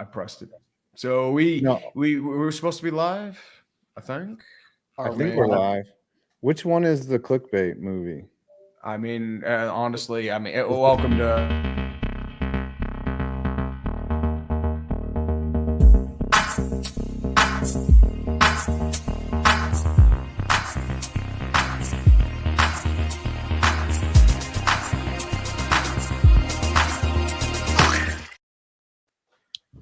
I pressed it. So we No. we were supposed to be live, I think. I think we're live. Which one is the clickbait movie? I mean, honestly, welcome to.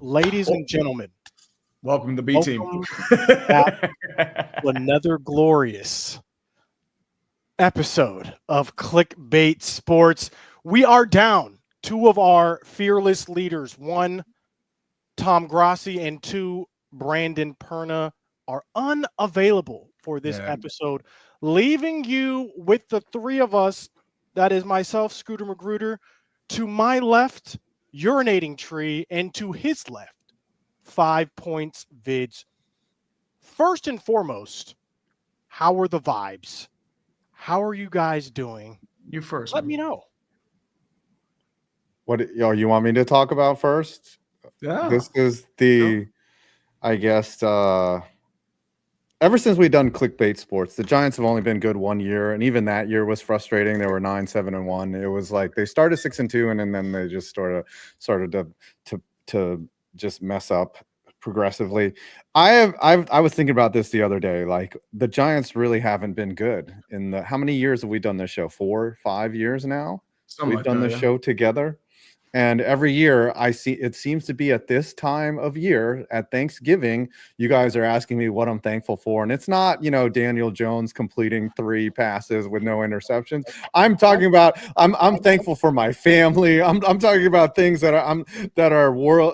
Ladies and gentlemen, welcome to the B team. Another glorious episode of Clickbait Sports. We are down two of our fearless leaders. One, Tom Grassi, and two, Brandon Perna, are unavailable for this episode, leaving you with the three of us. That is myself, Scooter Magruder, to my left, Urinating Tree, and to his left, 5 Points Vids. First and foremost, how are the vibes? How are you guys doing? You first. Let me know. What you want me to talk about first? Yeah. This is the, I guess, ever since we've done Clickbait Sports, the Giants have only been good 1 year, and even that year was frustrating. They were 9-7-1. It was like they started 6-2, and then they just started to just mess up progressively. I was thinking about this the other day. Like, the Giants really haven't been good in the, how many years have we done this show? 4, 5 years now. We've done this show together. And every year I see, it seems to be at this time of year at Thanksgiving, you guys are asking me what I'm thankful for. And it's not, Daniel Jones completing 3 passes with no interceptions. I'm talking about, I'm thankful for my family. I'm talking about things that are world,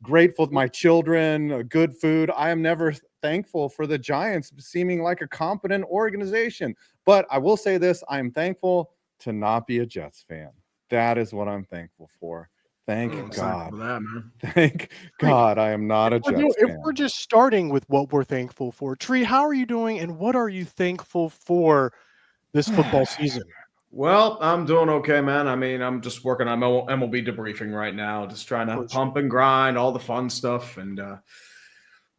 grateful to my children, good food. I am never thankful for the Giants seeming like a competent organization. But I will say this, I am thankful to not be a Jets fan. That is what I'm thankful for. Thank God. For that, man. Thank God I am not a Jets fan. If we're just starting with what we're thankful for, Tree, how are you doing and what are you thankful for this football season? Well, I'm doing okay, man. I mean, I'm just working on MLB debriefing right now, just trying to pump and grind, all the fun stuff, and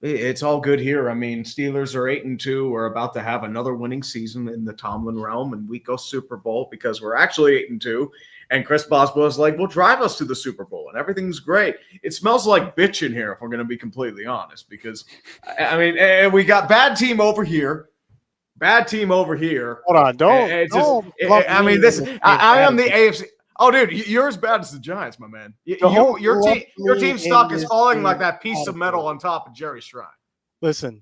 it's all good here. I mean, Steelers are 8-2. We're about to have another winning season in the Tomlin realm, and we go Super Bowl because we're actually 8-2. And Chris Boswell is like, "Well, drive us to the Super Bowl, and everything's great." It smells like bitch in here, if we're going to be completely honest, because I mean, and we got bad team over here. Bad team over here. Hold on, don't. I mean, I am the AFC. Oh, dude, you're as bad as the Giants, my man. Your team stock is falling like that piece of metal on top of Jerry's shrine. Listen,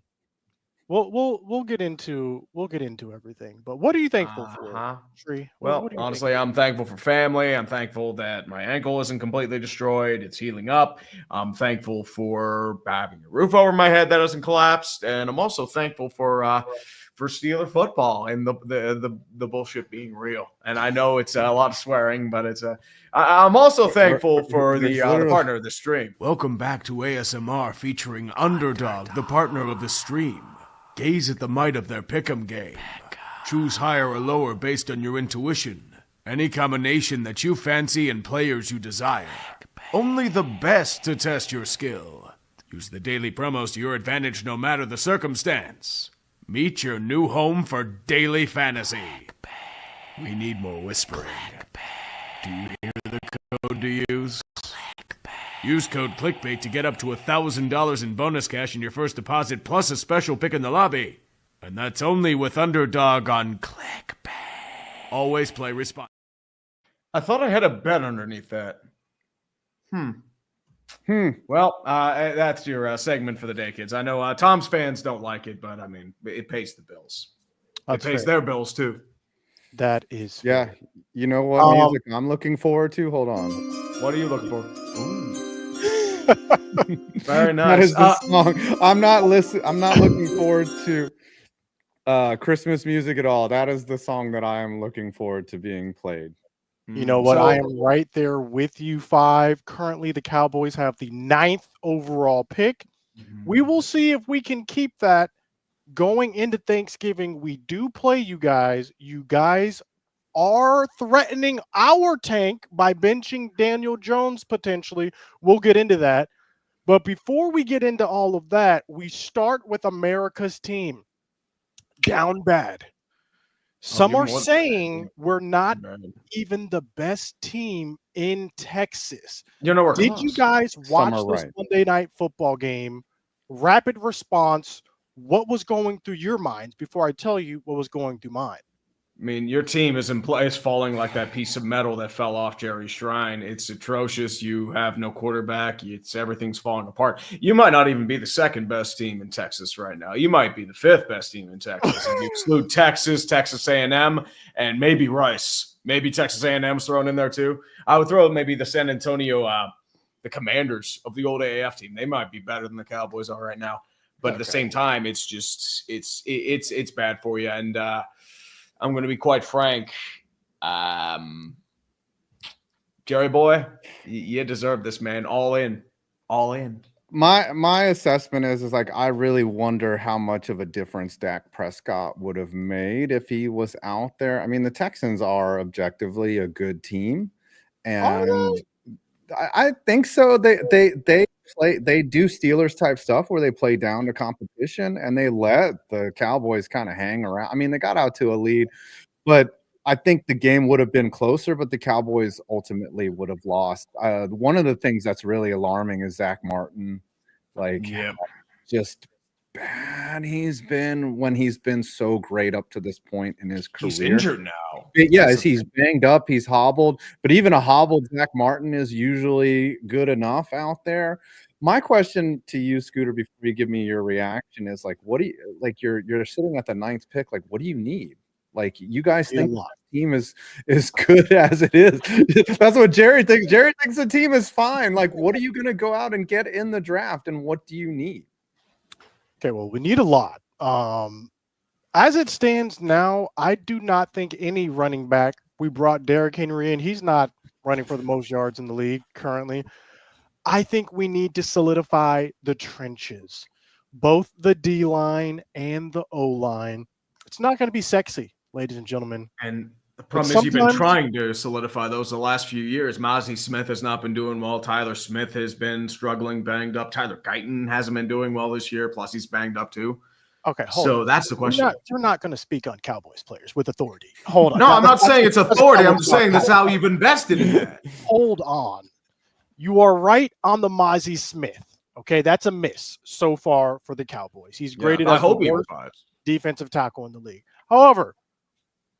we'll get into everything. But what are you thankful for, Tree? Well, honestly, I'm thankful for family. I'm thankful that my ankle isn't completely destroyed; it's healing up. I'm thankful for having a roof over my head that hasn't collapsed, and I'm also thankful for Steeler football and the bullshit being real. And I know it's a lot of swearing, but I'm also thankful for the partner of the stream. Welcome back to ASMR featuring Underdog, the partner of the stream. Gaze at the might of their pick'em game. Choose higher or lower based on your intuition. Any combination that you fancy and players you desire. Only the best to test your skill. Use the daily promos to your advantage no matter the circumstance. Meet your new home for daily fantasy. We need more whispering. Do you hear the code to use? Use code CLICKBAIT to get up to $1,000 in bonus cash in your first deposit, plus a special pick in the lobby. And that's only with Underdog on ClickBait. Always play responsibly. I thought I had a bet underneath that. Well, that's your segment for the day, kids. I know Tom's fans don't like it, but I mean, it pays the bills. It pays their bills too. That is fair. You know what music I'm looking forward to? Hold on. What are you looking for? Very nice. That is the song. I'm not looking forward to Christmas music at all. That is the song that I am looking forward to being played. You know what? I am right there with you, 5. Currently, the Cowboys have the 9th overall pick. We will see if we can keep that going into Thanksgiving. We do play you guys. You guys are threatening our tank by benching Daniel Jones potentially. We'll get into that. But before we get into all of that, we start with America's team. Down bad. Some you're are more than saying bad. we're not Bad. even the best team in Texas. You're nowhere Did close. you guys watch are this right. Monday night football game? Rapid response. What was going through your minds before I tell you what was going through mine? I mean, your team is in place, falling like that piece of metal that fell off Jerry's shrine. It's atrocious. You have no quarterback. Everything's falling apart. You might not even be the second best team in Texas right now. You might be the fifth best team in Texas. If you exclude Texas, Texas A&M, and maybe Rice. Maybe Texas A&M's thrown in there too. I would throw maybe the San Antonio, the Commanders of the old AAF team. They might be better than the Cowboys are right now. But at the same time, it's just it's bad for you. And I'm going to be quite frank. Jerry boy, you deserve this, man. All in. All in. My assessment is like I really wonder how much of a difference Dak Prescott would have made if he was out there. I mean, the Texans are objectively a good team, and I think so. They do Steelers type stuff where they play down to competition and they let the Cowboys kind of hang around. I mean, they got out to a lead, but I think the game would have been closer, but the Cowboys ultimately would have lost. One of the things that's really alarming is Zach Martin, like just bad he's been when he's been so great up to this point in his career. He's injured now. Yeah, he's banged up, he's hobbled, but even a hobbled Zach Martin is usually good enough out there. My question to you, Scooter, before you give me your reaction is like, what do you like? You're sitting at the 9th pick. Like, what do you need? Like, you guys think the team is good as it is? That's what Jerry thinks. Jerry thinks the team is fine. Like, what are you going to go out and get in the draft, and what do you need? Okay, well, we need a lot. As it stands now, I do not think any running back. We brought Derrick Henry in. He's not running for the most yards in the league currently. I think we need to solidify the trenches, both the D line and the O line. It's not going to be sexy, ladies and gentlemen. And the problem is you've been trying to solidify those the last few years. Mozzie Smith has not been doing well. Tyler Smith has been struggling, banged up. Tyler Guyton hasn't been doing well this year. Plus, he's banged up too. Okay, so that's the question. You're not going to speak on Cowboys players with authority. Hold on. No, I'm not saying it's authority. I'm just saying that's how you've invested in that. Hold on. You are right on the Mozzie Smith. Okay, that's a miss so far for the Cowboys. He's graded as the worst defensive tackle in the league. However,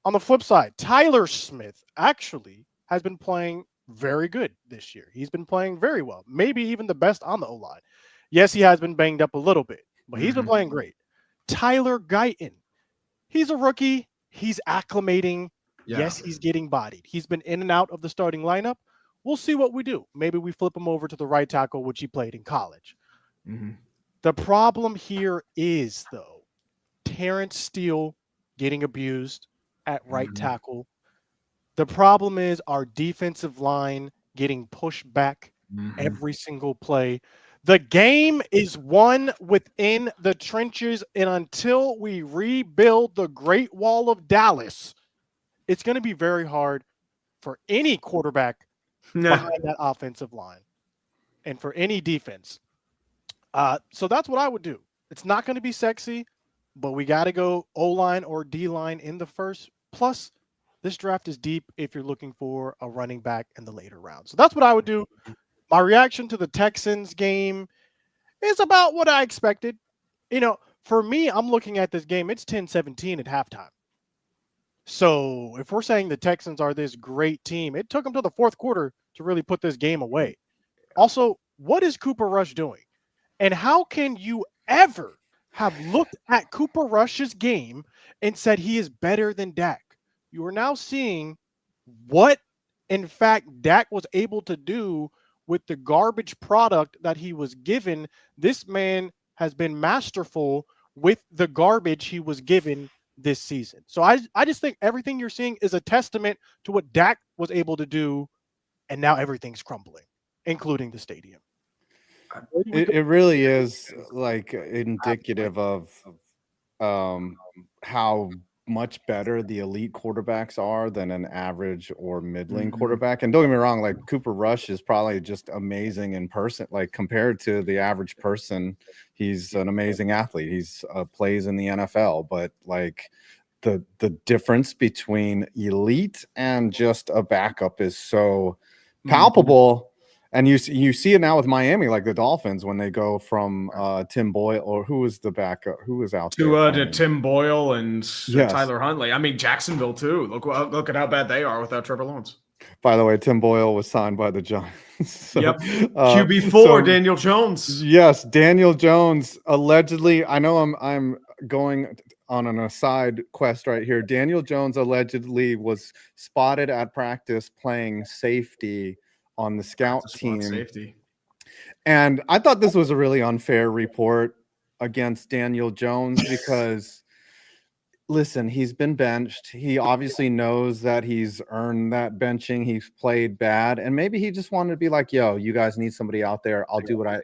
on the flip side, Tyler Smith actually has been playing very good this year. He's been playing very well, maybe even the best on the O-line. Yes, he has been banged up a little bit, but he's been playing great. Tyler Guyton, he's a rookie. He's acclimating. Yeah. Yes, he's getting bodied. He's been in and out of the starting lineup. We'll see what we do. Maybe we flip him over to the right tackle, which he played in college. The problem here is, though, Terrence Steele getting abused at right tackle. The problem is our defensive line getting pushed back every single play. The game is won within the trenches, and until we rebuild the Great Wall of Dallas, it's going to be very hard for any quarterback behind that offensive line and for any defense. So that's what I would do. It's not going to be sexy, but we got to go O-line or D-line in the first. Plus, this draft is deep if you're looking for a running back in the later rounds. So that's what I would do. My reaction to the Texans game is about what I expected. You know, for me, I'm looking at this game. It's 10-17 at halftime. So if we're saying the Texans are this great team, it took them to the fourth quarter to really put this game away. Also, what is Cooper Rush doing? And how can you ever have looked at Cooper Rush's game and said he is better than Dak? You are now seeing what, in fact, Dak was able to do with the garbage product that he was given. This man has been masterful with the garbage he was given this season. So I just think everything you're seeing is a testament to what Dak was able to do, and now everything's crumbling, including the stadium. It really is like indicative of how much better the elite quarterbacks are than an average or middling quarterback. And don't get me wrong, like Cooper Rush is probably just amazing in person. Like compared to the average person, he's an amazing athlete. He's plays in the NFL, but like the difference between elite and just a backup is so palpable. And you see it now with Miami, like the Dolphins, when they go from Tim Boyle, or who was the backup? Who was out there? To Tim Boyle and Tyler Huntley. I mean, Jacksonville too. Look at how bad they are without Trevor Lawrence. By the way, Tim Boyle was signed by the Giants. So, yep. QB4, Daniel Jones. Yes, Daniel Jones allegedly. I know I'm going on an aside quest right here. Daniel Jones allegedly was spotted at practice playing safety on the scout team. Safety. And I thought this was a really unfair report against Daniel Jones because, listen, he's been benched. He obviously knows that he's earned that benching. He's played bad, and maybe he just wanted to be like, "Yo, you guys need somebody out there. I'll do what I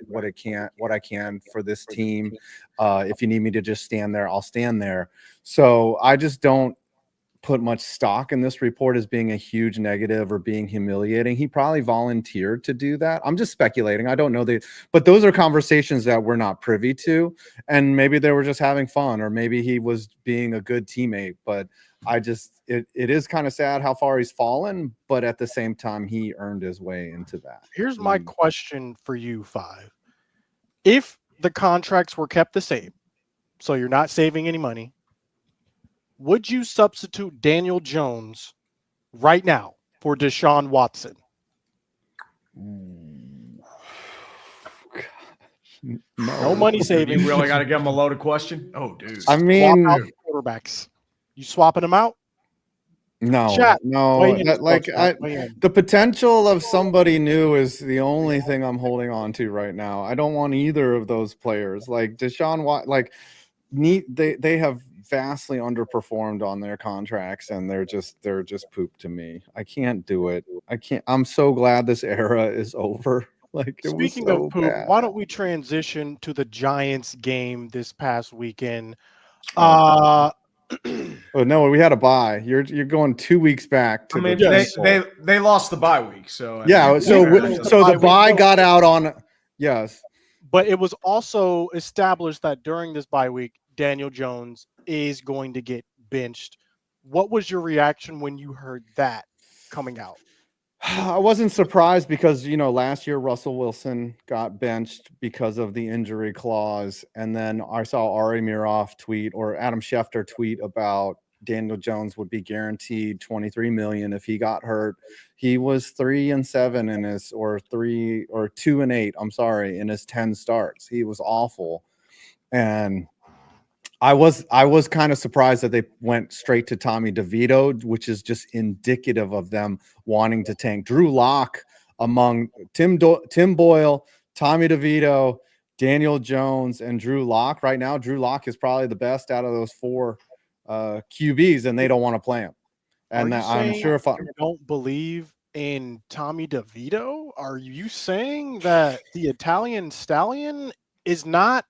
can for this team. If you need me to just stand there, I'll stand there." So I just don't put much stock in this report as being a huge negative or being humiliating. He probably volunteered to do that. I'm just speculating. I don't know but those are conversations that we're not privy to. And maybe they were just having fun, or maybe he was being a good teammate. But it is kind of sad how far he's fallen, but at the same time, he earned his way into that. Here's my question for you, Five. If the contracts were kept the same, so you're not saving any money, would you substitute Daniel Jones right now for Deshaun Watson? No money saving. You really got to give him a loaded question? Oh, dude. I mean, swap out quarterbacks. You swapping them out? No. The potential of somebody new is the only thing I'm holding on to right now. I don't want either of those players. Like Deshaun Watson, they have vastly underperformed on their contracts, and they're just poop to me. I can't do it. I'm so glad this era is over. Like, speaking of poop, why don't we transition to the Giants game this past weekend? Oh no, we had a bye. You're going 2 weeks back to they lost the bye week, so the bye got out on but it was also established that during this bye week Daniel Jones is going to get benched. What was your reaction when you heard that coming out? I wasn't surprised because, last year Russell Wilson got benched because of the injury clause. And then I saw Ari Miroff tweet, or Adam Schefter tweet, about Daniel Jones would be guaranteed $23 million if he got hurt. He was 3-7 in his, or 2-8, I'm sorry, in his 10 starts. He was awful. And I was kind of surprised that they went straight to Tommy DeVito, which is just indicative of them wanting to tank. Drew Lock among Tim Boyle, Tommy DeVito, Daniel Jones, and Drew Lock. Right now, Drew Lock is probably the best out of those four QBs, and they don't want to play him. And I'm sure if I don't believe in Tommy DeVito, are you saying that the Italian Stallion is not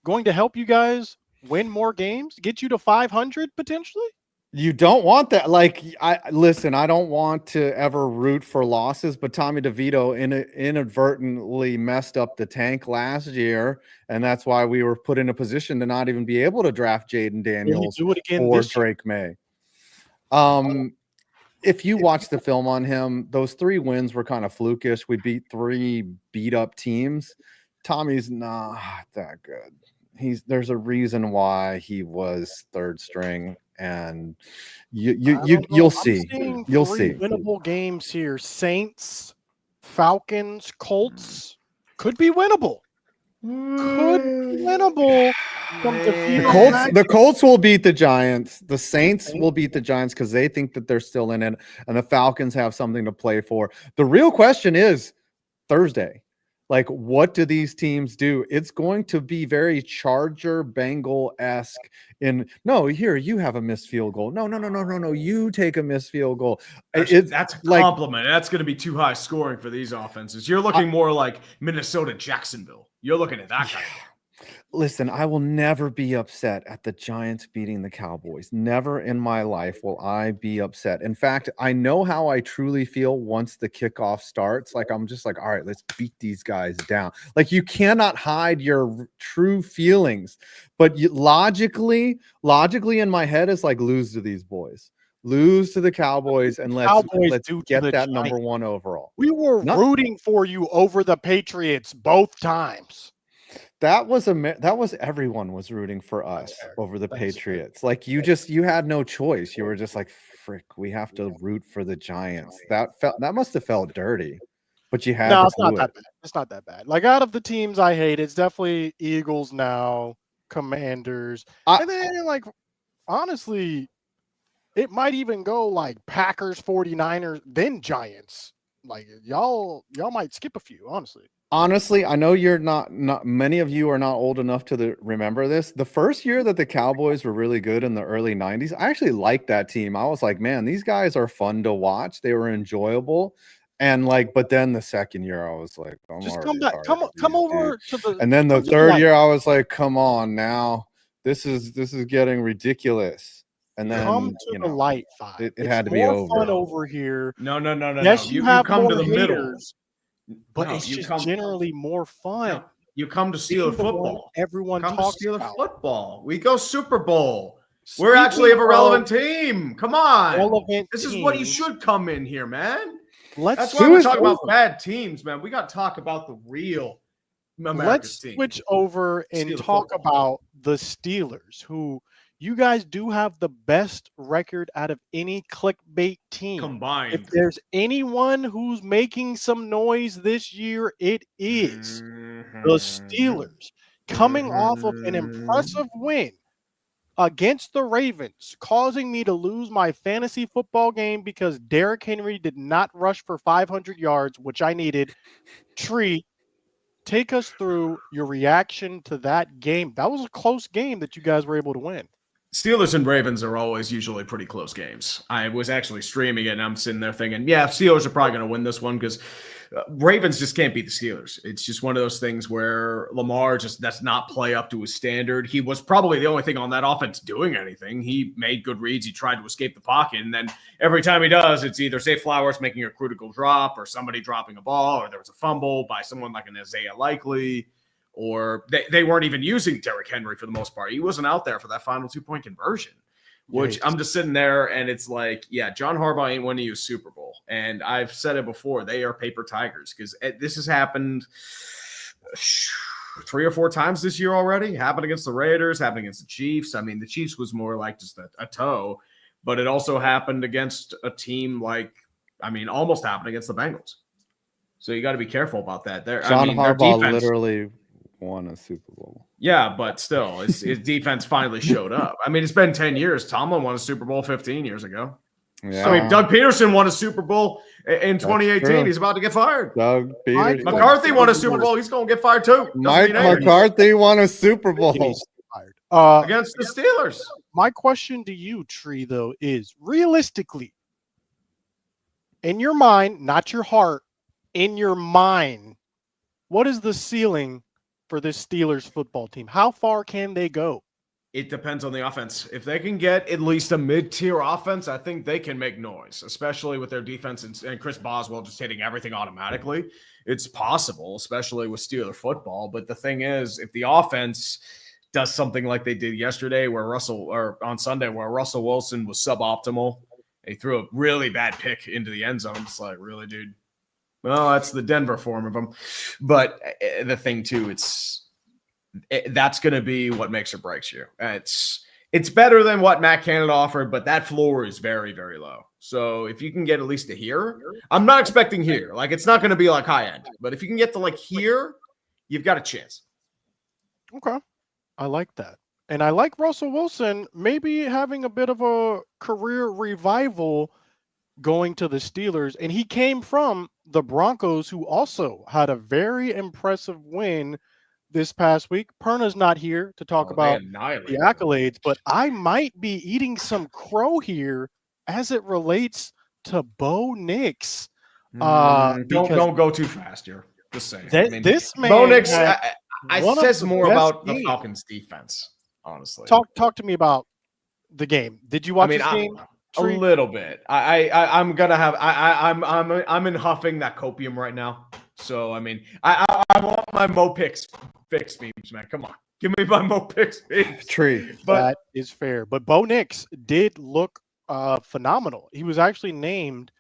going to help you guys win more games, get you to 500 potentially? You don't want that. I don't want to ever root for losses, but Tommy DeVito inadvertently messed up the tank last year, and that's why we were put in a position to not even be able to draft Jaden Daniels or Drake May. If you watch the film on him, those 3 wins were kind of flukish. We beat 3 beat up teams. Tommy's not that good. There's a reason why he was 3rd string, and you'll see. You'll see winnable games here. Saints, Falcons, Colts could be winnable. The Colts will beat the Giants. The Saints will beat the Giants because they think that they're still in it, and the Falcons have something to play for. The real question is Thursday. Like, what do these teams do? It's going to be very Charger Bengal-esque. Here, you have a missed field goal. No. You take a missed field goal. That's a compliment. That's going to be too high scoring for these offenses. You're looking more like Minnesota, Jacksonville. You're looking at that kind of Listen, I will never be upset at the Giants beating the Cowboys. Never in my life will I be upset. In fact, I know how I truly feel once the kickoff starts. Like, I'm just like, all right, let's beat these guys down. Like, you cannot hide your true feelings. But logically in my head, it's like, lose to these boys. Lose to the Cowboys, and let's get that number 1 overall. We were rooting for you over the Patriots both times. That was everyone was rooting for us over the Patriots. Like, you had no choice. You were just like, frick, we have to root for the Giants. That must have felt dirty, but you had to it's not that bad. It's not that bad. Like, out of the teams I hate, it's definitely Eagles now, Commanders, and then, like, honestly, it might even go like Packers, 49ers, then Giants. Like, y'all might skip a few, honestly. Honestly, I know you're not many of you are not old enough to remember this. The first year that the Cowboys were really good in the early 90s, I actually liked that team. I was like, man, these guys are fun to watch. They were enjoyable. And like, but then the second year I was like, just come back, come over to the. And then the third year I was like, come on now. This is getting ridiculous. And then come to the light side. It had to be over. Fun over here. No. Yes, you have come more to the middle. But it's just generally more fun. No, you come to Steeler football. Everyone talks about football. We go Super Bowl. We're actually a relevant team. Come on. This is what you should come in here, man. That's why we're talking about bad teams, man. We got to talk about the real America's team. Let's switch over and talk about the Steelers, who you guys do have the best record out of any clickbait team combined. If there's anyone who's making some noise this year, it is the Steelers, coming off of an impressive win against the Ravens, causing me to lose my fantasy football game because Derrick Henry did not rush for 500 yards, which I needed. Tree, take us through your reaction to that game. That was a close game that you guys were able to win. Steelers and Ravens are always usually pretty close games. I was actually streaming it, and I'm sitting there thinking, yeah, Steelers are probably going to win this one because Ravens just can't beat the Steelers. It's just one of those things where Lamar just does not play up to his standard. He was probably the only thing on that offense doing anything. He made good reads. He tried to escape the pocket, and then every time he does, it's either Zay Flowers making a critical drop or somebody dropping a ball, or there was a fumble by someone like an Isaiah Likely. Or they weren't even using Derrick Henry for the most part. He wasn't out there for that final 2-point conversion, which I'm just sitting there and it's like, yeah, John Harbaugh ain't winning you a Super Bowl. And I've said it before, they are paper tigers because this has happened 3 or 4 times this year already. Happened against the Raiders, happened against the Chiefs. I mean, the Chiefs was more like just a toe, but it also happened against a team almost happened against the Bengals. So you got to be careful about that. John Harbaugh literally won a Super Bowl. Yeah, but still, his defense finally showed up. I mean, it's been 10 years. Tomlin won a Super Bowl 15 years ago. Yeah. I mean, Doug Peterson won a Super Bowl in 2018. He's about to get fired. Doug Peterson. McCarthy won a Super Bowl. He's going to get fired too. Mike McCarthy won a Super Bowl against the Steelers. My question to you, Tree, though, is realistically, in your mind, not your heart, in your mind, what is the ceiling for this Steelers football team? How far can they go? It depends on the offense. If they can get at least a mid-tier offense, I think they can make noise, especially with their defense and Chris Boswell just hitting everything automatically. It's possible, especially with Steeler football. But the thing is, if the offense does something like they did yesterday on Sunday where Russell Wilson was suboptimal, he threw a really bad pick into the end zone. It's like, really, dude? Well, that's the Denver form of them. But the thing, too, that's going to be what makes or breaks you. It's better than what Matt Canada offered, but that floor is very, very low. So if you can get at least to here, I'm not expecting here. Like, it's not going to be like high end. But if you can get to like here, you've got a chance. Okay. I like that. And I like Russell Wilson maybe having a bit of a career revival going to the Steelers. And he came from the Broncos, who also had a very impressive win this past week. Perna's not here to talk about the accolades, but I might be eating some crow here as it relates to Bo Nix. Don't go too fast here. Just saying. This man, Bo Nix. It says more about the Falcons defense, honestly. Talk to me about the game. Did you watch this game? A little bit. I'm gonna have I'm in huffing that copium right now. So I mean, I want my Mo Picks fix memes, man. Come on, give me my Mo Picks memes. Tree. But that is fair. But Bo Nix did look phenomenal. He was actually named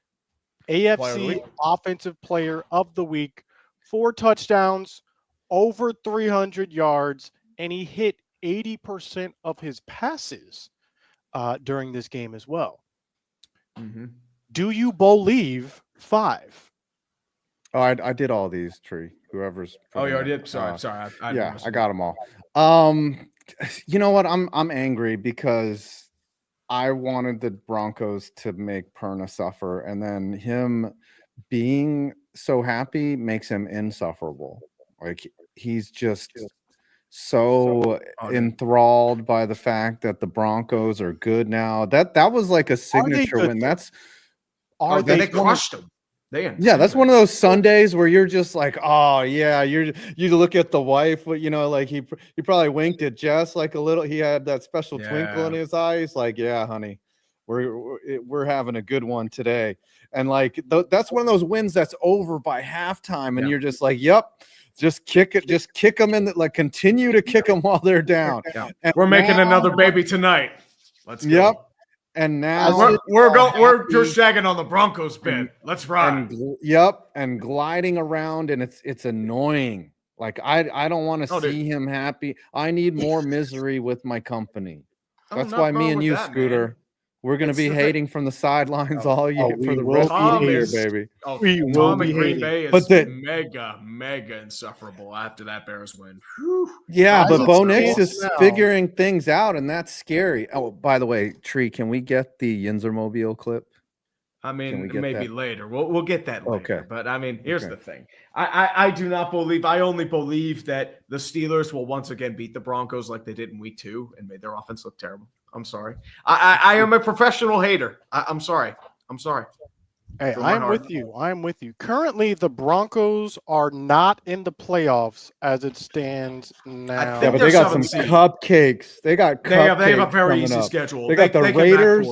AFC Offensive Player of the Week, 4 touchdowns, over 300 yards, and he hit 80% of his passes during this game as well. Mm-hmm. Do you believe 5? Oh, I did all these, Tree. Whoever's. Oh, you already did. Sorry. I got them all. You know what? I'm angry because I wanted the Broncos to make Perna suffer, and then him being so happy makes him insufferable. Like he's just so enthralled by the fact that the Broncos are good now. That was like a signature win. They crushed them. That's one of those Sundays where you're just like, oh yeah, you look at the wife, you know, like he probably winked at Jess like a little. He had that special twinkle in his eyes, like, yeah, honey, we're having a good one today. And like that's one of those wins that's over by halftime, and you're just like, yep. Just kick them in. Like continue to kick them while they're down. Yeah. We're making another baby tonight. Let's go. Yep. And now we're just shagging on the Broncos bed. Let's ride. And gliding around, and it's annoying. Like I don't want to see him happy. I need more misery with my company. That's why me and you, Scooter. Man. We're going to be hating from the sidelines all year for the rest of the year, baby. Tom and Green Bay is mega insufferable after that Bears win. Whew. Yeah, but Bo Nix is figuring things out, and that's scary. Oh, by the way, Tree, can we get the Yinzermobile clip? I mean, maybe later. We'll get that later. Okay. But I mean, here's the thing. I do not believe. I only believe that the Steelers will once again beat the Broncos like they did in week 2 and made their offense look terrible. I'm sorry. I am a professional hater. I'm sorry. Hey, I'm with you. Currently, the Broncos are not in the playoffs as it stands now. Yeah, but they got some cupcakes. They have a very easy schedule. They got the Raiders,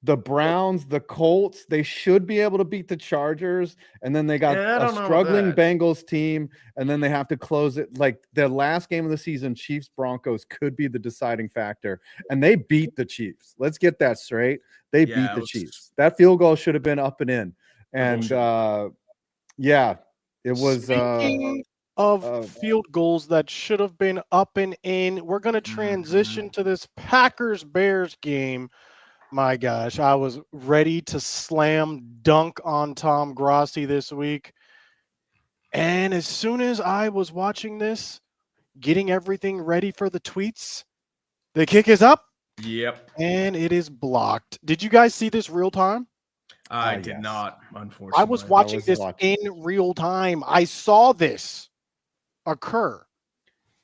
the Browns, the Colts. They should be able to beat the Chargers, and then they got a struggling Bengals team, and then they have to close it. Like the last game of the season, Chiefs-Broncos could be the deciding factor, and they beat the Chiefs. Let's get that straight. They beat the Chiefs. That field goal should have been up and in, and it was. Speaking of field goals that should have been up and in, we're going to transition to this Packers-Bears game. My gosh, I was ready to slam dunk on Tom Grossi this week. And as soon as I was watching this, getting everything ready for the tweets, the kick is up. Yep. And it is blocked. Did you guys see this real time? I did not, unfortunately. I was watching this in real time. I saw this occur.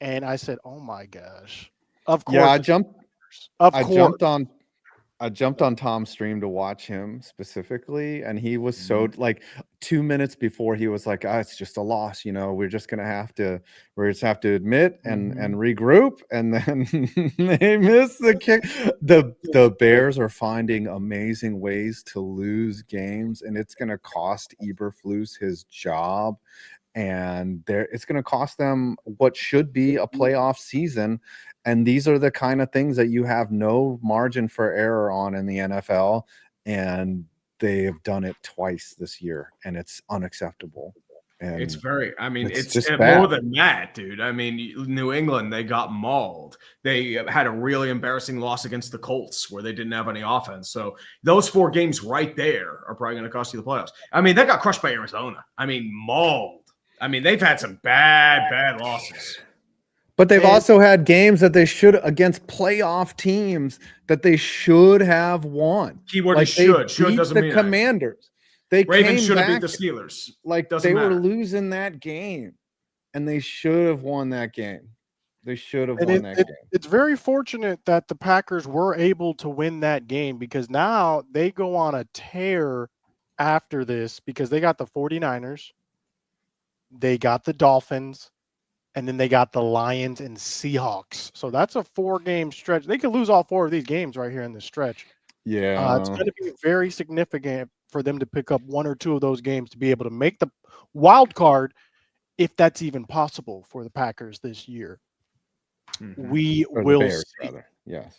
And I said, oh my gosh. Of course. Yeah, I jumped on Tom's stream to watch him specifically, and he was so like 2 minutes before he was like, it's just a loss, you know, we're just have to admit and regroup, and then they missed the kick. The Bears are finding amazing ways to lose games, and it's gonna cost Eberflus his job. And it's going to cost them what should be a playoff season. And these are the kind of things that you have no margin for error on in the NFL. And they have done it twice this year, and it's unacceptable. And it's just bad. more than that, dude. I mean, New England, they got mauled. They had a really embarrassing loss against the Colts where they didn't have any offense. So those 4 games right there are probably going to cost you the playoffs. I mean, they got crushed by Arizona. I mean, mauled. I mean, they've had some bad losses. But they've also had games that they should against playoff teams that they should have won. Keyword is should. Should doesn't mean the Commanders. Ravens should have beat the Steelers. Like they were losing that game, and they should have won that game. They should have won that game. It's very fortunate that the Packers were able to win that game, because now they go on a tear after this, because they got the 49ers. They got the Dolphins, and then they got the Lions and Seahawks. So that's a 4-game stretch. They could lose all 4 of these games right here in this stretch. Yeah. It's going to be very significant for them to pick up 1 or 2 of those games to be able to make the wild card, if that's even possible for the Packers this year. We Or the will Bears, see. rather. Yes.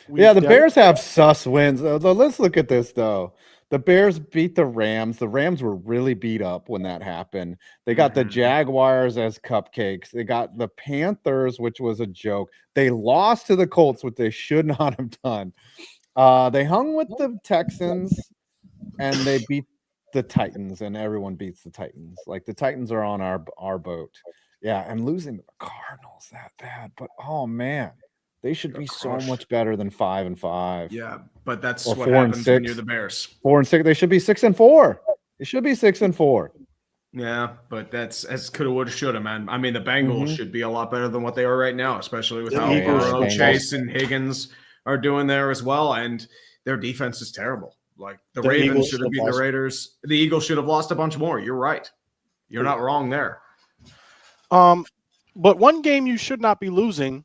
We Yeah, the de- Bears have sus wins. Let's look at this, though. The Bears beat the Rams. The Rams were really beat up when that happened. They got the Jaguars as cupcakes. They got the Panthers, which was a joke. They lost to the Colts, which they should not have done. They hung with the Texans, and they beat the Titans, and everyone beats the Titans. Like, the Titans are on our boat. Yeah, and losing to the Cardinals that bad. But, oh, man. They should be so much better than 5-5. Yeah, but that's Or what 4 and happens when 6. you're the Bears. 4 and 6. They should be 6-4. They should be 6-4. Yeah, but that's as coulda, woulda, shoulda, man. I mean, the Bengals should be a lot better than what they are right now, especially with how Burrow, Chase, and Higgins are doing there as well. And their defense is terrible. Like the Ravens should have beat the Raiders. The Eagles should have lost a bunch more. You're right. You're not wrong there. But one game you should not be losing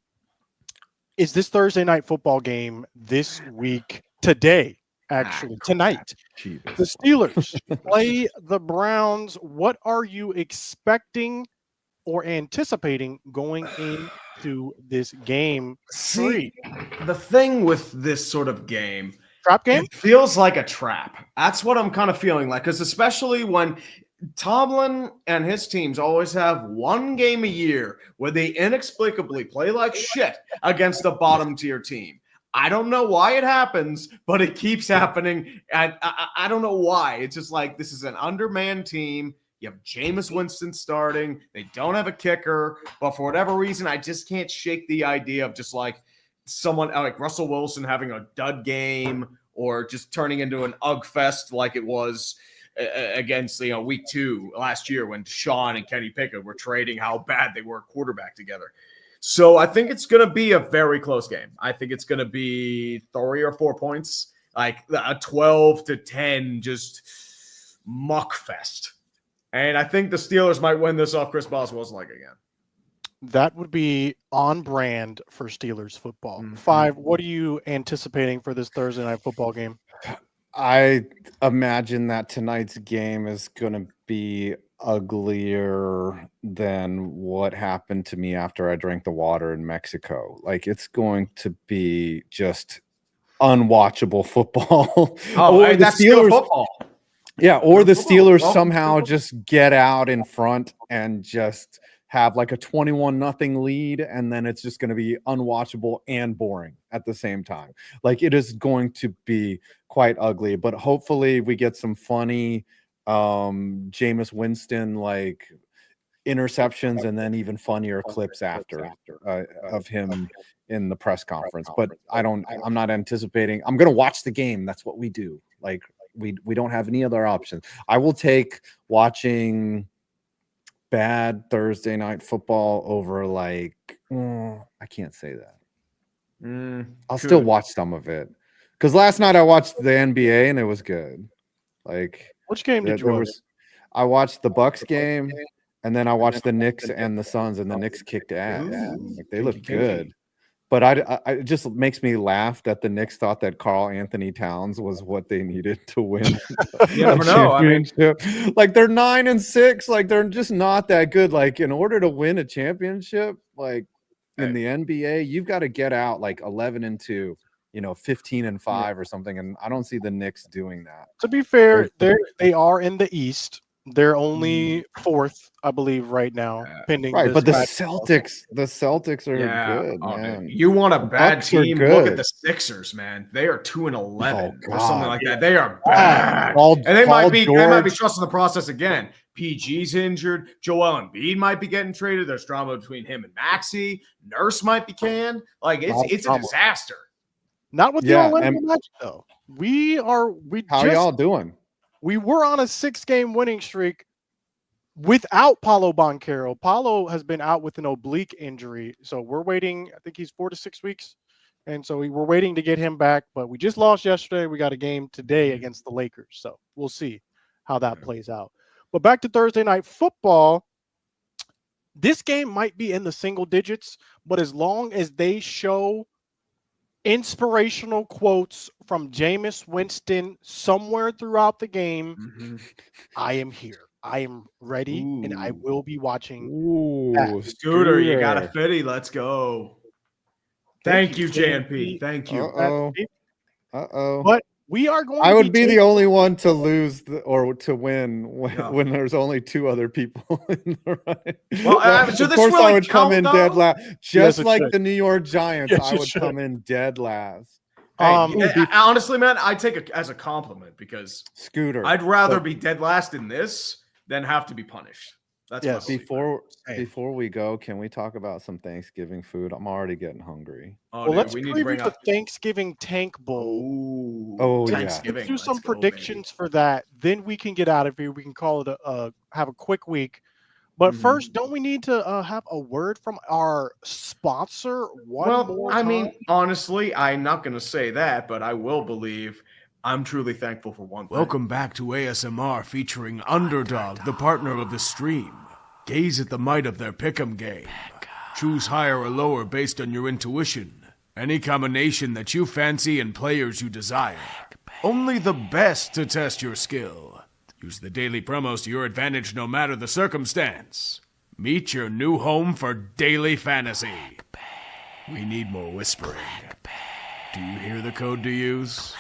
is this Thursday night football game this week, today, actually, tonight. The Steelers play the Browns. What are you expecting or anticipating going into this game? See, the thing with this sort of game, trap game, it feels like a trap. That's what I'm kind of feeling like, because especially when Tomlin and his teams always have one game a year where they inexplicably play like shit against a bottom tier team. I don't know why it happens, but it keeps happening. And I don't know why. It's just like, this is an undermanned team. You have Jameis Winston starting. They don't have a kicker. But for whatever reason, I just can't shake the idea of just like someone like Russell Wilson having a dud game or just turning into an UG fest like it was against week 2 last year when Deshaun and Kenny Pickett were trading how bad they were quarterback together. So I think it's going to be a very close game. I think it's going to be 3 or 4 points, like a 12-10 just muck fest. And I think the Steelers might win this off Chris Boswell's leg again. That would be on brand for Steelers football. 5, what are you anticipating for this Thursday night football game? I imagine that tonight's game is going to be uglier than what happened to me after I drank the water in Mexico. Like, it's going to be just unwatchable football. Oh, that's still football. Yeah, or the Steelers somehow just get out in front and just have like a 21-0 lead, and then it's just going to be unwatchable and boring at the same time. Like, it is going to be quite ugly, but hopefully we get some funny Jameis Winston like interceptions and then even funnier clips after of him in the press conference. But I'm not anticipating. I'm going to watch the game. That's what we do. Like, we don't have any other options. I will take watching bad Thursday night football over like I can't say that. I'll still watch some of it, because last night I watched the NBA and it was good. Like, which game did you watch? I watched the Bucks game, and then I watched the Knicks and the Suns, and the Knicks kicked ass. Like, they looked good. But I it just makes me laugh that the Knicks thought that Karl Anthony Towns was what they needed to win. You never know. I mean, like, they're 9-6. Like, they're just not that good. Like, in order to win a championship, like in the NBA, you've got to get out like 11-2, 15-5 or something. And I don't see the Knicks doing that. To be fair, they are in the East. They're only 4th, I believe, right now, pending. Right, but the Celtics are good, man. You want a bad team? Look at the Sixers, man. They are 2-11 or something like that. They are bad, and they might be trusting the process again. PG's injured. Joel Embiid might be getting traded. There's drama between him and Maxey. Nurse might be canned. Like, it's a disaster. Not with the Orlando Magic, though. How are y'all doing? We were on a 6-game winning streak without Paolo Banchero. Paolo has been out with an oblique injury, so we're waiting. I think he's 4 to 6 weeks, and so we're waiting to get him back. But we just lost yesterday. We got a game today against the Lakers, so we'll see how that plays out. But back to Thursday night football. This game might be in the single digits, but as long as they show inspirational quotes from Jameis Winston somewhere throughout the game, I am here. I am ready, and I Ooh. will be watching. Ooh, Scooter, you got a fitty. Let's go. Thank you, JNP. Thank you. Uh-oh. But we are going. I to would be the only one to lose or to win when there's only two other people in the running. Well, so of this course, really I would come in dead last, just like should. the New York Giants. Yes, I it would should. come in dead last. Honestly, man, I take it as a compliment because Scooter, I'd rather be dead last in this than have to be punished. That's Yes. before we go, can we talk about some Thanksgiving food? I'm already getting hungry. Oh, Well, dude, let's we need to preview bring the up. Thanksgiving Tank Bowl. Oh, yeah. Thanksgiving. Let's do some Let's go, predictions baby. for that. Then we can get out of here. We can call it have a quick week. But first, don't we need to have a word from our sponsor one more time? I mean, honestly, I'm not going to say that, but I will believe I'm truly thankful for one thing. Welcome back to ASMR featuring Underdog, the partner of the stream. Gaze at the might of their pick'em game. Choose higher or lower based on your intuition. Any combination that you fancy and players you desire. Only the best to test your skill. Use the daily promos to your advantage no matter the circumstance. Meet your new home for daily fantasy. We need more whispering. Do you hear the code to use?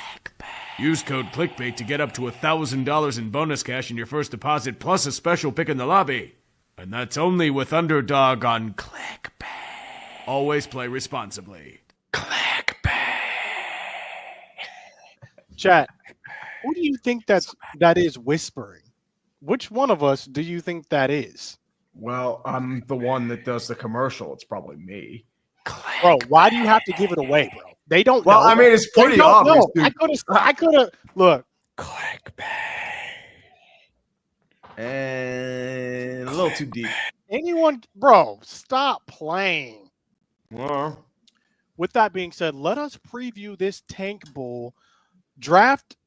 Use code CLICKBAIT to get up to $1,000 in bonus cash in your first deposit plus a special pick in the lobby. And that's only with Underdog on ClickBait. Always play responsibly. Chat, who do you think that is whispering? Which one of us do you think that is? Well, I'm the one that does the commercial. It's probably me. Bro, why do you have to give it away, bro? They don't know. Well, I mean, it's pretty obvious. I could have look. And a little too deep. Anyone, bro, stop playing. Well, With that being said, let us preview this Tank Bowl. Draft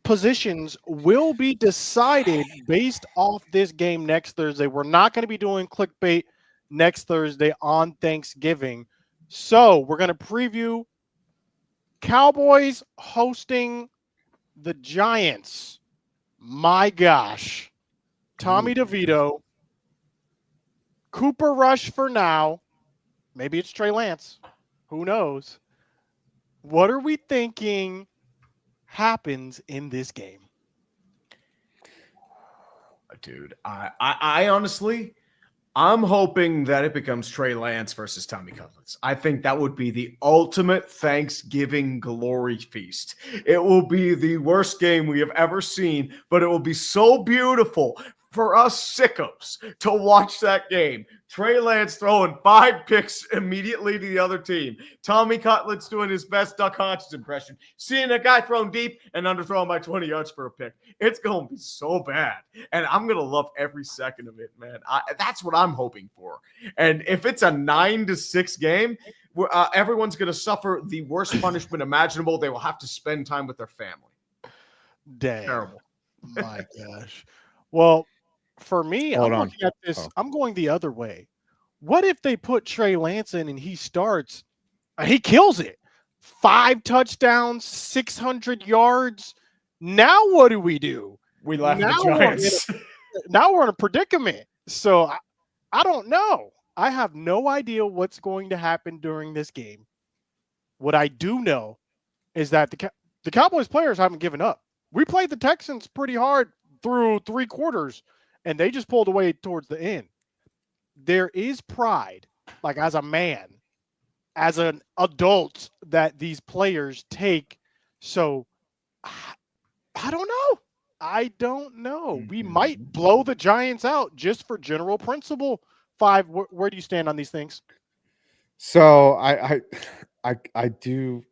positions will be decided based off this game next Thursday. We're not going to be doing clickbait next Thursday on Thanksgiving. So we're going to preview Cowboys hosting the Giants. My gosh. Tommy DeVito. Cooper Rush for now. Maybe it's Trey Lance. Who knows? What are we thinking happens in this game? dude, I honestly, I'm hoping that it becomes Trey Lance versus Tommy Cutlets. I think that would be the ultimate Thanksgiving glory feast. It will be the worst game we have ever seen, but it will be so beautiful for us sickos to watch that game. Trey Lance throwing 5 picks immediately to the other team. Tommy Cutlets doing his best Duck Hodges impression. Seeing a guy thrown deep and underthrown by 20 yards for a pick. It's going to be so bad. And I'm going to love every second of it, man. That's what I'm hoping for. And if it's a 9-6 game, everyone's going to suffer the worst punishment imaginable. They will have to spend time with their family. Dang. Terrible. My gosh. Well, for me, Hold I'm on. looking at this. I'm going the other way. What if they put Trey Lance in and he starts? He kills it. 5 touchdowns, 600 yards. Now what do we do? We laugh at Now the Giants. Now we're in a predicament. So I don't know. I have no idea what's going to happen during this game. What I do know is that the Cowboys players haven't given up. We played the Texans pretty hard through 3 quarters, and they just pulled away towards the end. There is pride, like as a man, as an adult, that these players take. So I don't know. I don't know. We might blow the Giants out just for general principle. 5, where do you stand on these things? So I do.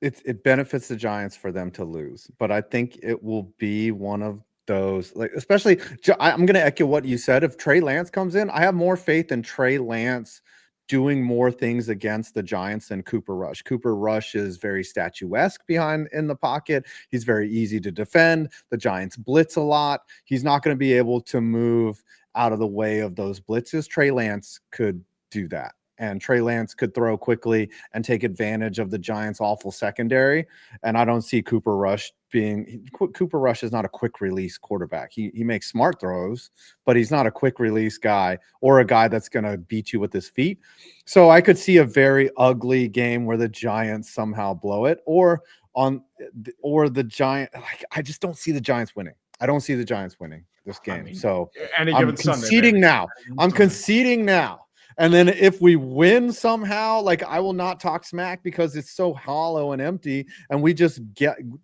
It benefits the Giants for them to lose, but I think it will be one of those, like, especially I'm going to echo what you said. If Trey Lance comes in, I have more faith in Trey Lance doing more things against the Giants than Cooper Rush. Cooper Rush is very statuesque behind in the pocket. He's very easy to defend. The Giants blitz a lot. He's not going to be able to move out of the way of those blitzes. Trey Lance could do that. And Trey Lance could throw quickly and take advantage of the Giants' awful secondary. And I don't see Cooper Rush is not a quick release quarterback. He makes smart throws, but he's not a quick release guy or a guy that's going to beat you with his feet. So I could see a very ugly game where the Giants somehow blow it, or the Giant. Like, I just don't see the Giants winning. I don't see the Giants winning this game. So I'm conceding now. I'm conceding now. And then if we win somehow, like, I will not talk smack because it's so hollow and empty. And we just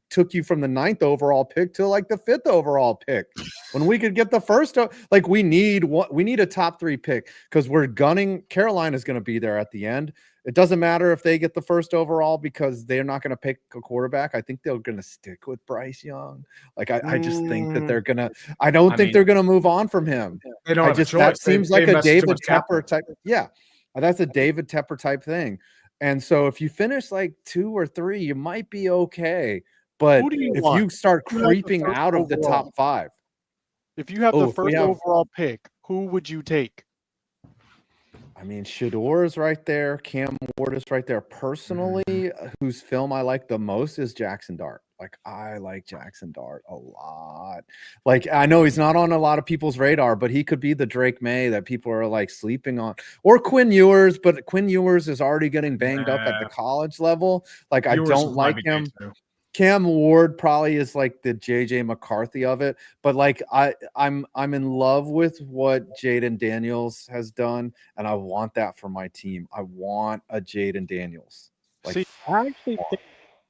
took you from the 9th overall pick to like the 5th overall pick when we could get the first. Like, we need a top 3 pick because we're gunning. Carolina's going to be there at the end. It doesn't matter if they get the first overall because they're not going to pick a quarterback. I think they're going to stick with Bryce Young. Like, I just think that they're going to – I don't think they're going to move on from him. They don't have a choice. That seems like a David Tepper type – yeah, that's a David Tepper type thing. And so if you finish like 2 or 3, you might be okay. But if you start creeping out of the top 5 – if you have the first overall pick, who would you take? I mean, Shador is right there. Cam Ward is right there. Personally, whose film I like the most is Jackson Dart. Like, I like Jackson Dart a lot. Like, I know he's not on a lot of people's radar, but he could be the Drake May that people are like sleeping on, or Quinn Ewers. But Quinn Ewers is already getting banged up at the college level. Like, I don't like him. Cam Ward probably is like the JJ McCarthy of it, but like I'm in love with what Jaden Daniels has done, and I want that for my team. I want a Jaden Daniels. Like, see, I actually think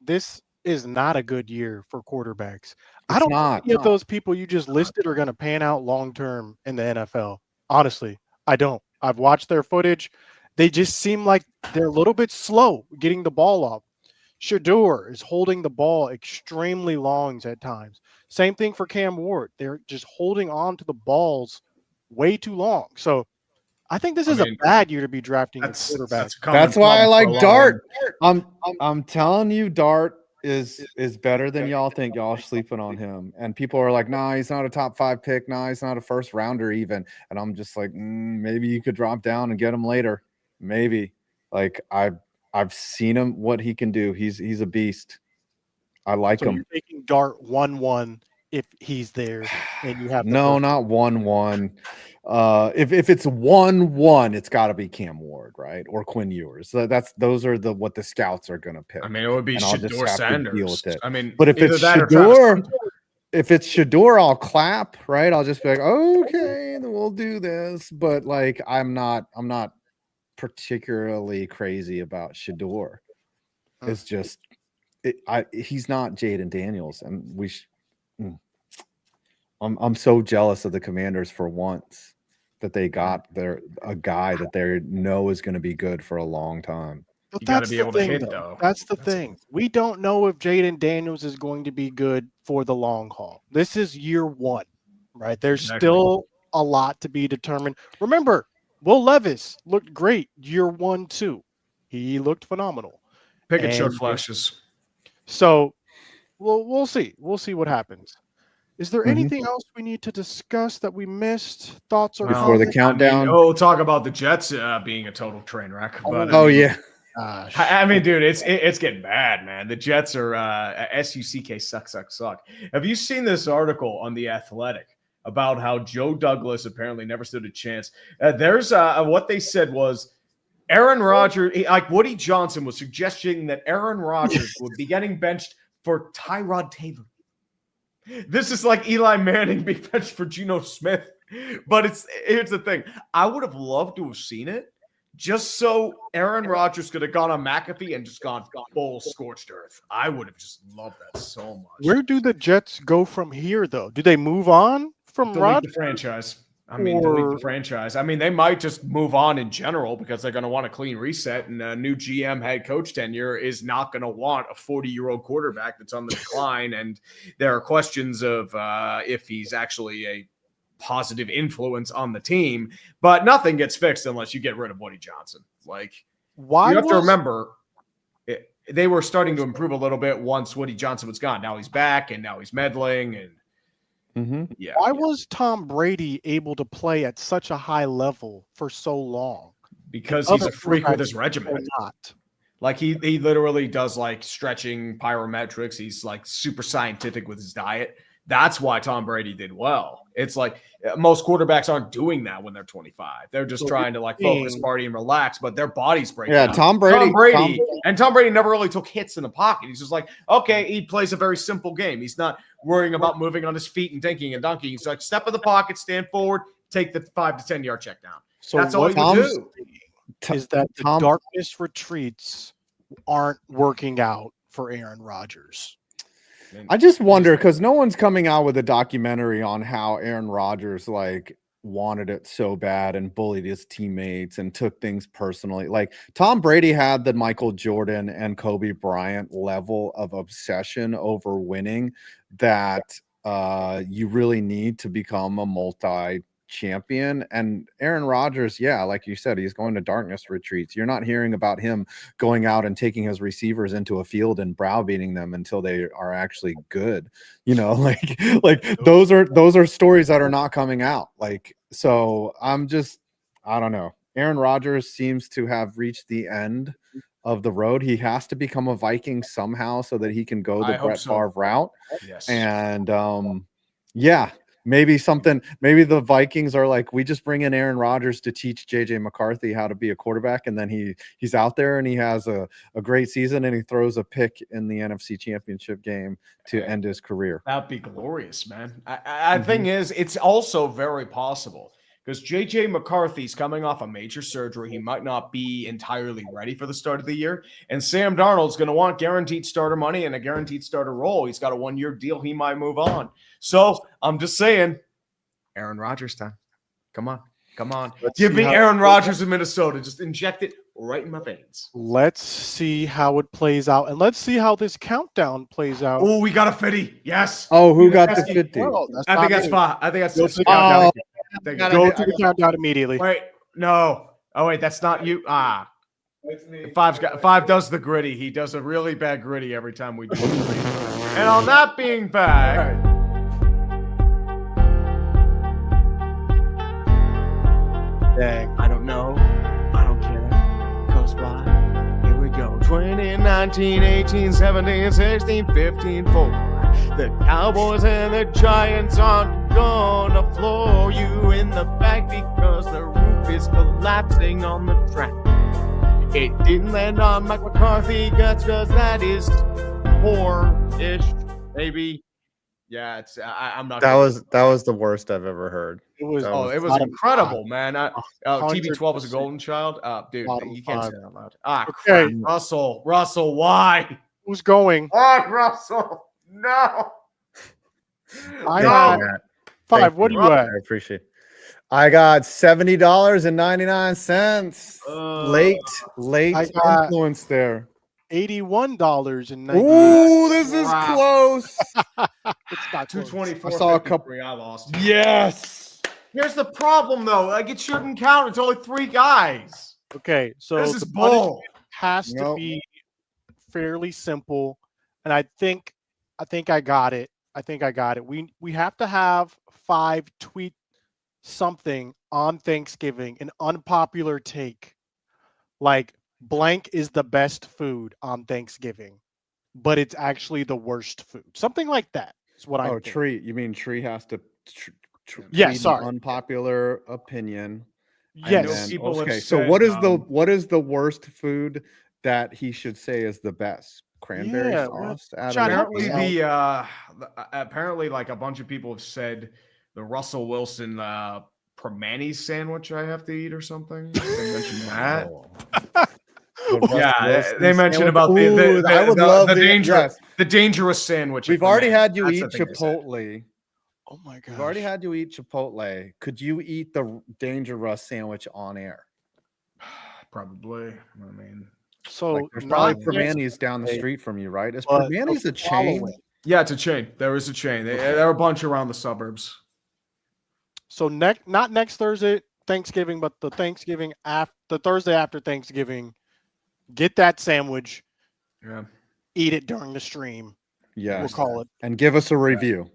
this is not a good year for quarterbacks. I don't think any of those people you just listed are going to pan out long term in the NFL. Honestly, I don't. I've watched their footage. They just seem like they're a little bit slow getting the ball up. Shador is holding the ball extremely long at times. Same thing for Cam Ward. They're just holding on to the balls way too long. So I think this is a bad year to be drafting a quarterback. That's why I like Dart. I'm telling you, Dart is better than y'all think. Y'all are sleeping on him. And people are like, nah, he's not a top 5 pick. Nah, he's not a first rounder even. And I'm just like, maybe you could drop down and get him later. Maybe. Like, I've seen him, what he can do. He's a beast. I like him. You're taking Dart 1-1 if he's there, and you have not 1-1. If it's 1-1, it's got to be Cam Ward, right, or Quinn Ewers. So those are what the scouts are going to pick. I mean, it would be Shador Sanders. I mean, but if it's Shador, I'll clap, right? I'll just be like, okay, then we'll do this. But like, I'm not particularly crazy about Shador. It's just he's not Jaden Daniels, and I'm so jealous of the Commanders for once that they got a guy that they know is going to be good for a long time. But you got to be able to hit, though. That's the thing. We don't know if Jaden Daniels is going to be good for the long haul. This is year 1, right? There's still a lot to be determined. Remember, Will Levis looked great year 1, too. He looked phenomenal. Pickett showed flashes. So, we'll see. We'll see what happens. Is there anything else we need to discuss that we missed? Thoughts or before the countdown? We'll talk about the Jets being a total train wreck. But, yeah. I mean, dude, it's getting bad, man. The Jets are SUCK suck. Have you seen this article on The Athletic about how Joe Douglas apparently never stood a chance? There's what they said was Aaron Rodgers, like Woody Johnson was suggesting that Aaron Rodgers would be getting benched for Tyrod Taylor. This is like Eli Manning being benched for Geno Smith. But here's the thing. I would have loved to have seen it just so Aaron Rodgers could have gone on McAfee and just gone full scorched earth. I would have just loved that so much. Where do the Jets go from here, though? Do they move on from Rodgers? The franchise. Delete the franchise. I mean, they might just move on in general because they're going to want a clean reset, and a new GM head coach tenure is not going to want a 40-year-old quarterback that's on the decline. And there are questions of if he's actually a positive influence on the team, but nothing gets fixed unless you get rid of Woody Johnson. Like, you have to remember, they were starting to improve a little bit once Woody Johnson was gone. Now he's back, and now he's meddling, and Yeah. Why was Tom Brady able to play at such a high level for so long? Because And he's a other freak with his quarterbacks regimen. are not. Like he literally does like stretching, pyrometrics. He's like super scientific with his diet. That's why Tom Brady did well. It's like most quarterbacks aren't doing that when they're 25. They're just trying to like focus, party, and relax, but their bodies break down. Tom Brady never really took hits in the pocket. He's just like, okay, he plays a very simple game. He's not worrying about moving on his feet and dinking and dunking. He's like, step in the pocket, stand forward, take the 5 to 10 yard check down. So that's all he would do. Is that the darkness retreats aren't working out for Aaron Rodgers? I just wonder, because no one's coming out with a documentary on how Aaron Rodgers like wanted it so bad and bullied his teammates and took things personally. Like Tom Brady had the Michael Jordan and Kobe Bryant level of obsession over winning that you really need to become a multi-champion. And Aaron Rodgers, yeah, like you said, he's going to darkness retreats. You're not hearing about him going out and taking his receivers into a field and browbeating them until they are actually good. You know, like those are stories that are not coming out. Like, so I don't know. Aaron Rodgers seems to have reached the end of the road. He has to become a Viking somehow so that he can go the Brett Favre route. Yes. And yeah, maybe the Vikings are like, we just bring in Aaron Rodgers to teach JJ McCarthy how to be a quarterback. And then he's out there and he has a great season and he throws a pick in the NFC Championship game to end his career. That'd be glorious, man. I thing is, it's also very possible because JJ McCarthy's coming off a major surgery. He might not be entirely ready for the start of the year. And Sam Darnold's going to want guaranteed starter money and a guaranteed starter role. He's got a 1-year deal. He might move on. So I'm just saying, Aaron Rodgers time. Come on. Give me Aaron Rodgers in Minnesota. Just inject it right in my veins. Let's see how it plays out. And let's see how this countdown plays out. Oh, we got a 50. Yes. Oh, who got the 50? Well, I think that's 5. I think that's Go to the countdown. Go to the countdown immediately. Wait, no. Oh, wait, that's not you. Five does the gritty. He does a really bad gritty every time we do it. And on that being bad, Dang. I don't know. I don't care. Cause why? Here we go. 20, 19, 18, 17, 16, 15, 4. The Cowboys and the Giants aren't gonna floor you in the back because the roof is collapsing on the track. It didn't land on Mike McCarthy guts because that is poor-ish, maybe. Yeah, it's. I'm not. That was the worst I've ever heard. It was. It was incredible, man. TB12 was a golden child. Dude, you can't say that out loud. Okay. Russell, why? Who's going? Russell, no. I got 5. What do you at? I appreciate it. I got $70.99. Late influence there. $81.90. Ooh, this is close. It's not 224. I saw a couple. I lost. Yes. Here's the problem, though. Like it shouldn't count. It's only 3 guys. Okay, so This is the bull. punishment has to be fairly simple, and I think I got it. We have to have 5 tweet something on Thanksgiving, an unpopular take, like blank is the best food on Thanksgiving, but it's actually the worst food. Something like that is what I. Oh, Tree. You mean Tree has to? Yeah, tweet sorry. An unpopular opinion. Yes. Okay. So what is the worst food that he should say is the best? Cranberry sauce. Apparently, like a bunch of people have said, the Russell Wilson Permanis sandwich I have to eat or something. They mentioned that. Yeah, they mentioned about the dangerous sandwich. We've already had you eat Chipotle. Oh my god! We've already had you eat Chipotle. Could you eat the Dangerous sandwich on air? Probably. I mean, so like, there's probably Permanis down the street from you, right? Is Permanis a chain? Yeah, it's a chain. There is a chain. There are a bunch around the suburbs. So not next Thursday, Thanksgiving, but the Thursday after Thanksgiving, get that sandwich. Yeah. Eat it during the stream. Yeah. We'll call it. And give us a review.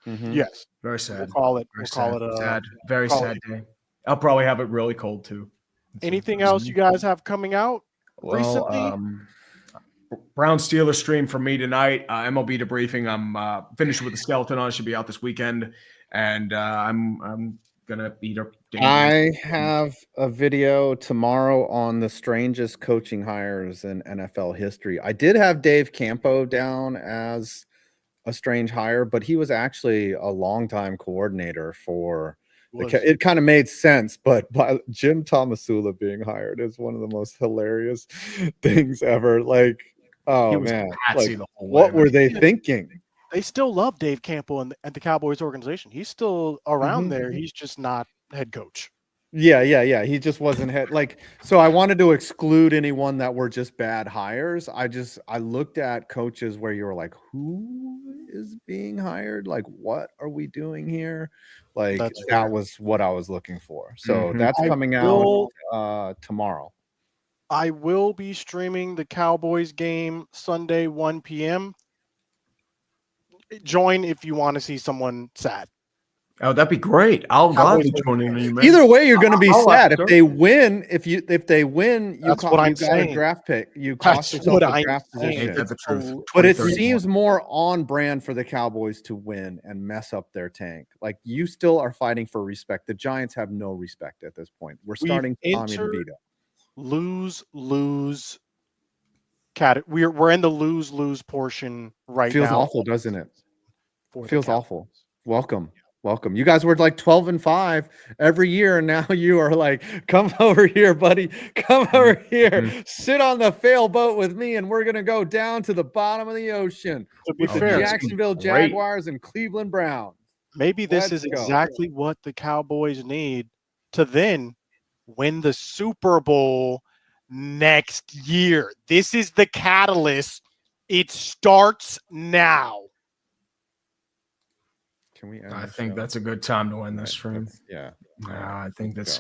Mhm. Yes. Very sad. We'll call it. Very We'll call it sad. Very call sad day. I'll probably have it really cold too. Anything else you guys have coming out recently? Brown Steelers stream for me tonight. MLB debriefing. I'm finished with the skeleton on. Should be out this weekend, and I'm gonna beat up. I have a video tomorrow on the strangest coaching hires in NFL history. I did have Dave Campo down as a strange hire, but he was actually a longtime coordinator for it kind of made sense, but by Jim Thomasula being hired is one of the most hilarious things ever. Like, oh man, like, what were they thinking? They still love Dave Campo at the Cowboys organization. He's still around there. He's just not head coach. Yeah. He just wasn't head so I wanted to exclude anyone that were just bad hires. I looked at coaches where you were like, who is being hired? Like, what are we doing here? Like, that was what I was looking for. So that's coming out tomorrow. I will be streaming the Cowboys game Sunday, 1 p.m. Join if you want to see someone sad. Oh, that'd be great. I'll gladly join in. Either way, you're going to be sad if they win. If they win, you got a draft pick. You cost yourself a draft position. But it seems more on brand for the Cowboys to win and mess up their tank. Like, you still are fighting for respect. The Giants have no respect at this point. We're starting Tommy DeVito. Lose. We're in the lose portion right now. Feels awful, doesn't it? Feels awful. Welcome. You guys were like 12-5 every year, and now you are like, come over here, buddy. Come over here. Sit on the fail boat with me, and we're gonna go down to the bottom of the ocean with the Jacksonville Jaguars and Cleveland Browns. Maybe this is exactly what the Cowboys need to then win the Super Bowl next year. This is the catalyst. It starts now. Can we? I think that's a good time to end this stream. Yeah. I think that's